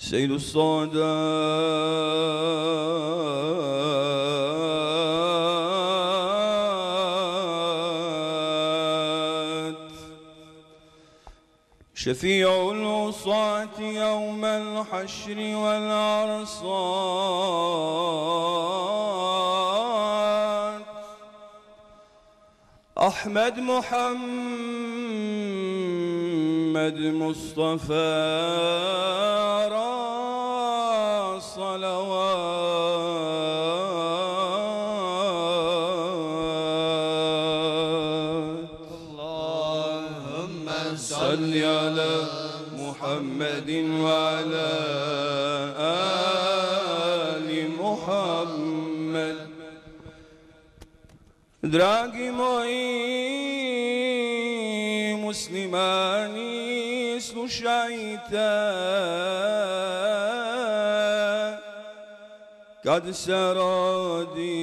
سيد السادات شفيع العصاة يوم الحشر والعرصات أحمد محمد مصطفى صلوات اللهم صل على محمد وعلى آل محمد. Dragi moji muslimani, slušajte, kad se rodi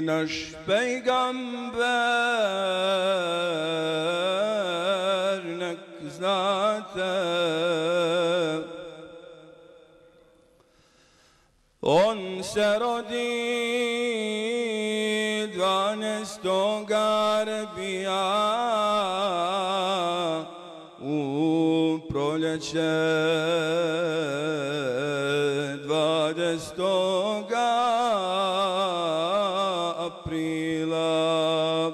naš pejgamber, nek znate, on se rodi 12. Arbija u proljeće 20. aprila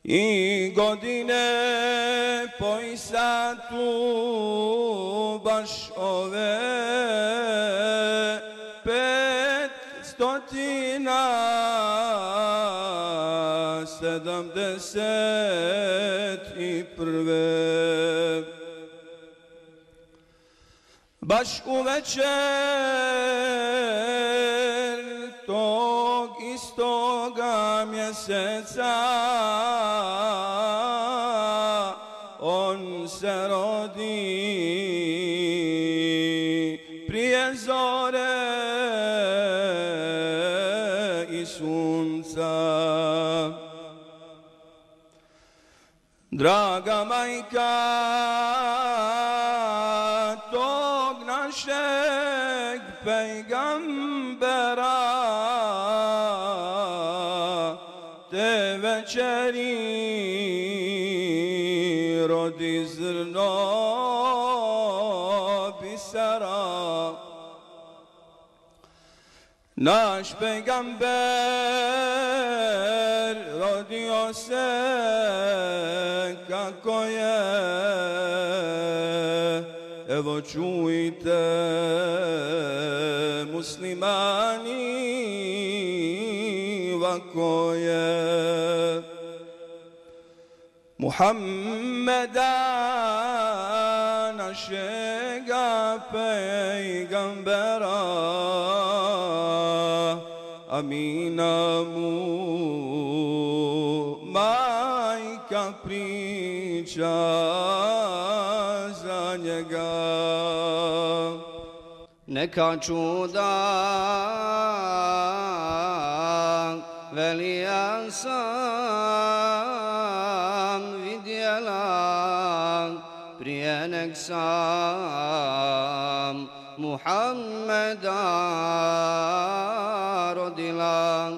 i godine po Isatu baš ove 571. Baš u večer tog istoga mjeseca on se rodi prije zore i sunca. Draga majka tog našeg pejgambera te večeri rodi zrno bisera. Naš pejgamber rodio se kako je, evo čujte muslimani, ovako je. Muhammeda našega pejgambera, Amina mu majka priča za njega. Neka čuda velija sam vidjela prije nek sam Muhammeda rodila.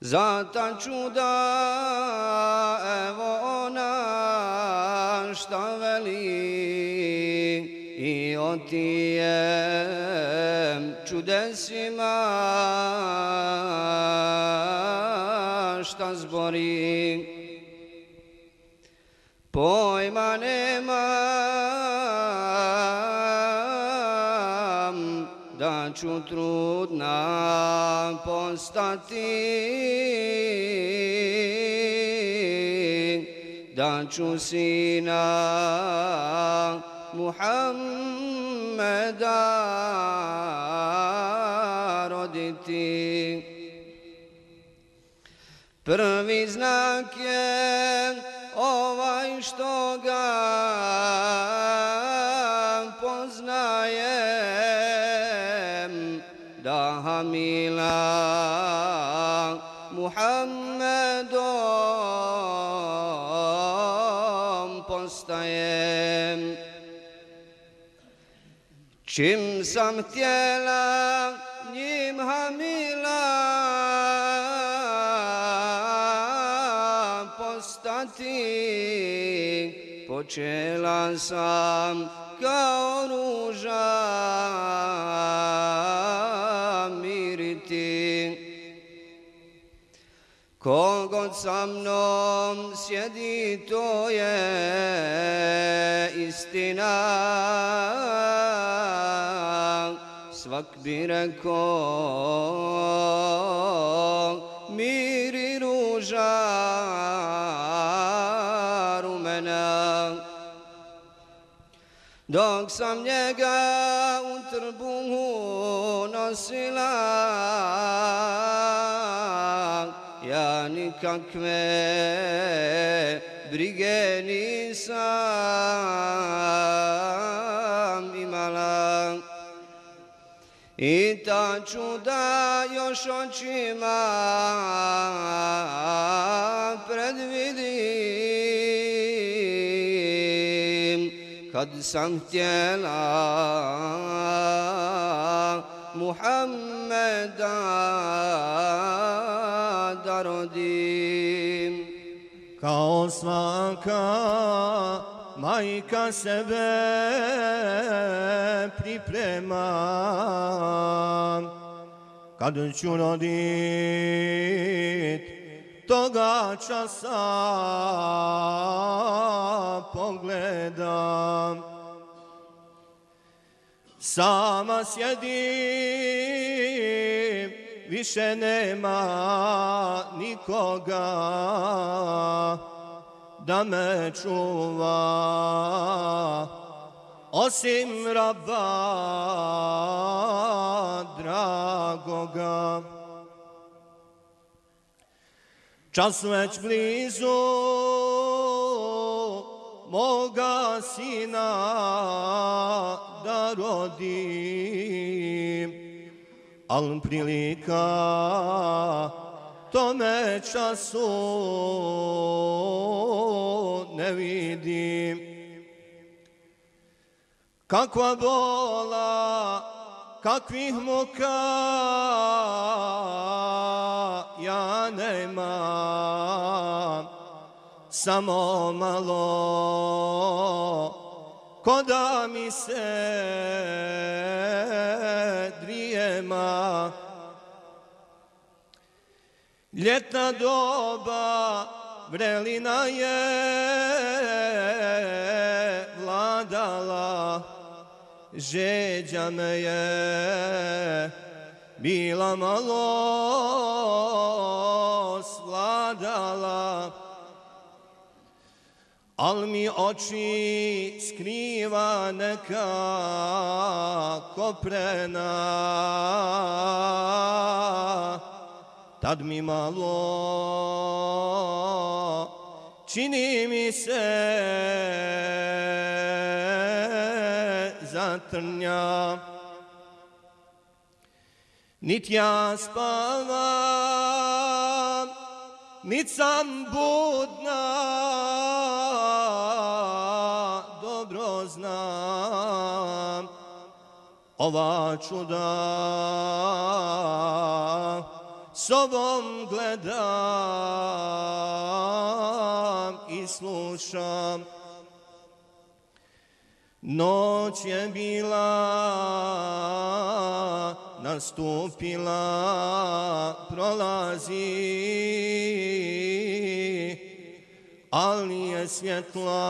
Za ta čuda evo ona šta veli i o tijem čudesima šta zbori. Pojma nemam da ću trudna postati, da ću sina Muhammeda roditi. Prvi znak je ovaj što ga poznajem, da hamila Muhammedom ostajem. Čim sam htjela njim hamila postati, počela sam kao ruža miriti. Ko god sa mnom sjedi, to je istina. Svak bi rekao, mir i ruža rumena. Dok sam njega u trbuhu nosila, ja nikakve brige nisam imala. I ta čuda još očima predvidim, kad sam htjela Muhammeda da rodim. Kao svaka majka sebe priprema, kad ću rodit, toga časa pogledam. Sama sjedim, više nema nikoga da me čuva, osim Rabba dragoga. Čas već blizu moga sina da rodim, al prilika tome času ne vidim. Kakva bola, kakvih muka ja nemam, samo malo ko da mi se drijema. Ljetna doba vrelina je vladala, žeđa me je bila malo svladala, al mi oči skriva neka koprena. Tad mi malo čini mi se zatrnja. Nit ja spavam, nit sam budna, dobro znam ova čuda sobom gledam i slušam. Noć je bila nastupila, prolazi, ali je svjetla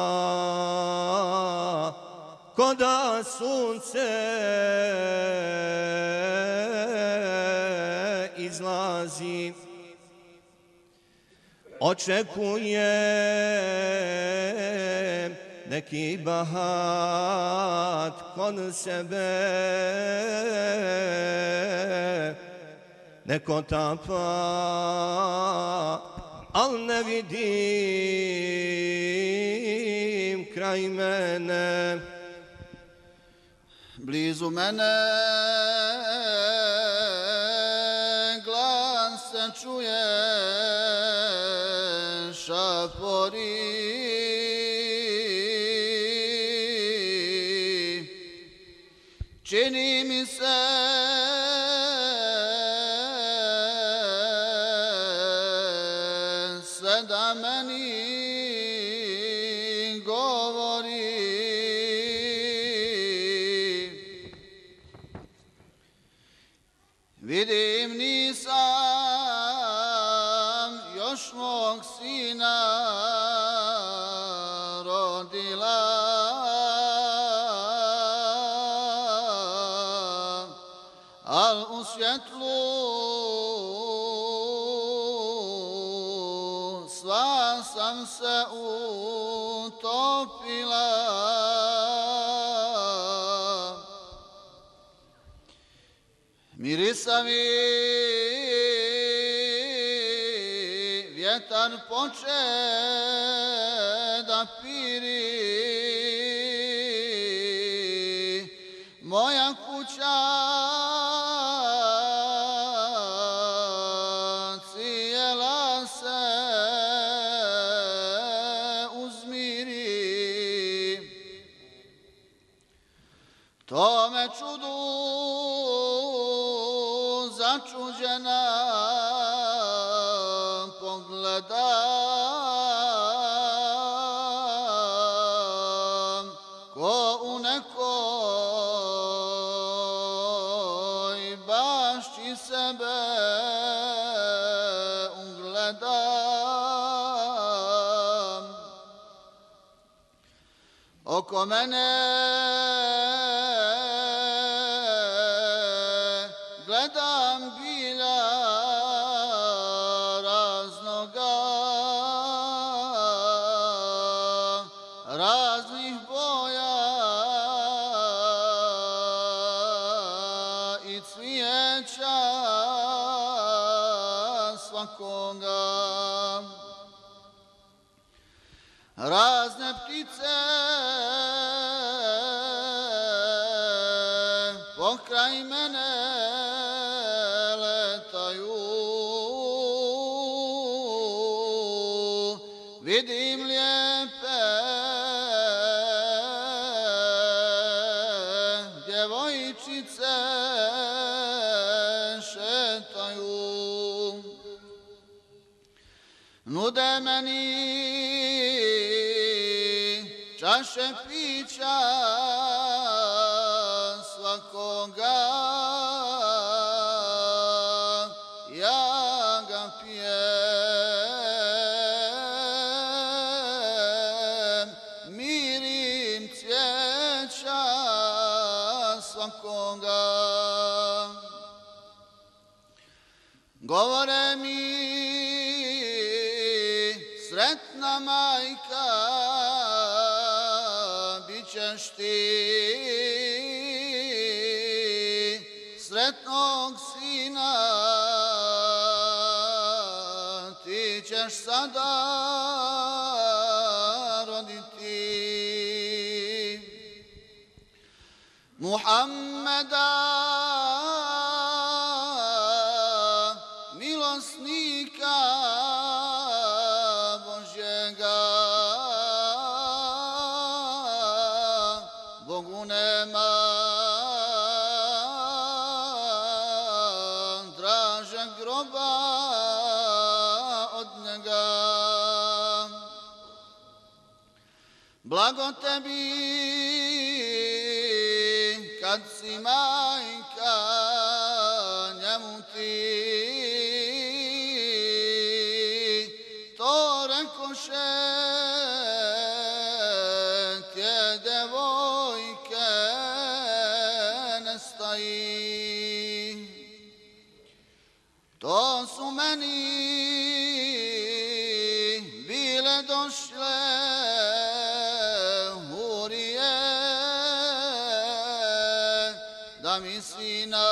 ko da sunce izlazi. Očekujem neki bahat kod sebe, neko tapa, al ne vidim kraj mene. Blizu mene glas se čuje, šapori Čini mi se sve da meni govori. Vidim nisam još mog sina rodila, al u svjetlu sva sam se utopila. Mirisavi vjetar poče da piri, moja kuća cijela se uzmiri. To me čudu začuđena pogleda, ko u nekoj bašči sebe ugleda. Oko mene gledam bilja raznoga, raznih boja i cvijeća svakoga. Razne ptice pokraj mene letaju, vidim lijepe djevojčice šetaju. Nude meni čaše pića svakoga, ja ga pijem, mirim cvijeća svakoga. Govore mi sretna majka, bit ćeš ti, sretnog sina ti ćeš sada roditi. Muhammeda, milosnika Božjega, Bogu nema dražeg groba od njega. Blago tebi kad si majka njemu ti, to rekoše tje devojke nestaji. To su meni bile došle hurije, da mi sina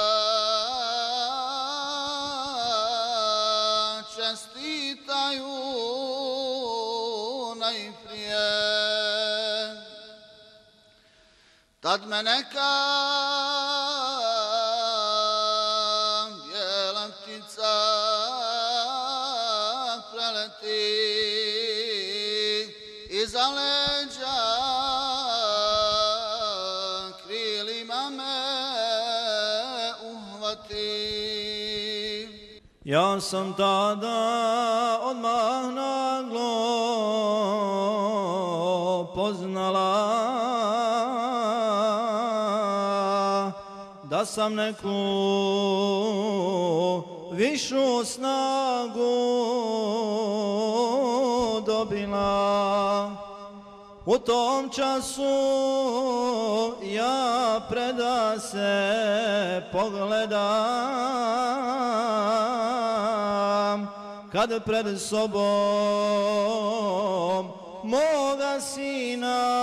čestitaju najprije. Tad me neka bijela ptica preleti, iza leđa krilima me Ja sam tada odmah naglo poznala da sam neku višu snagu dobila. U tom času ja preda se pogledam, kad pred sobom moga sina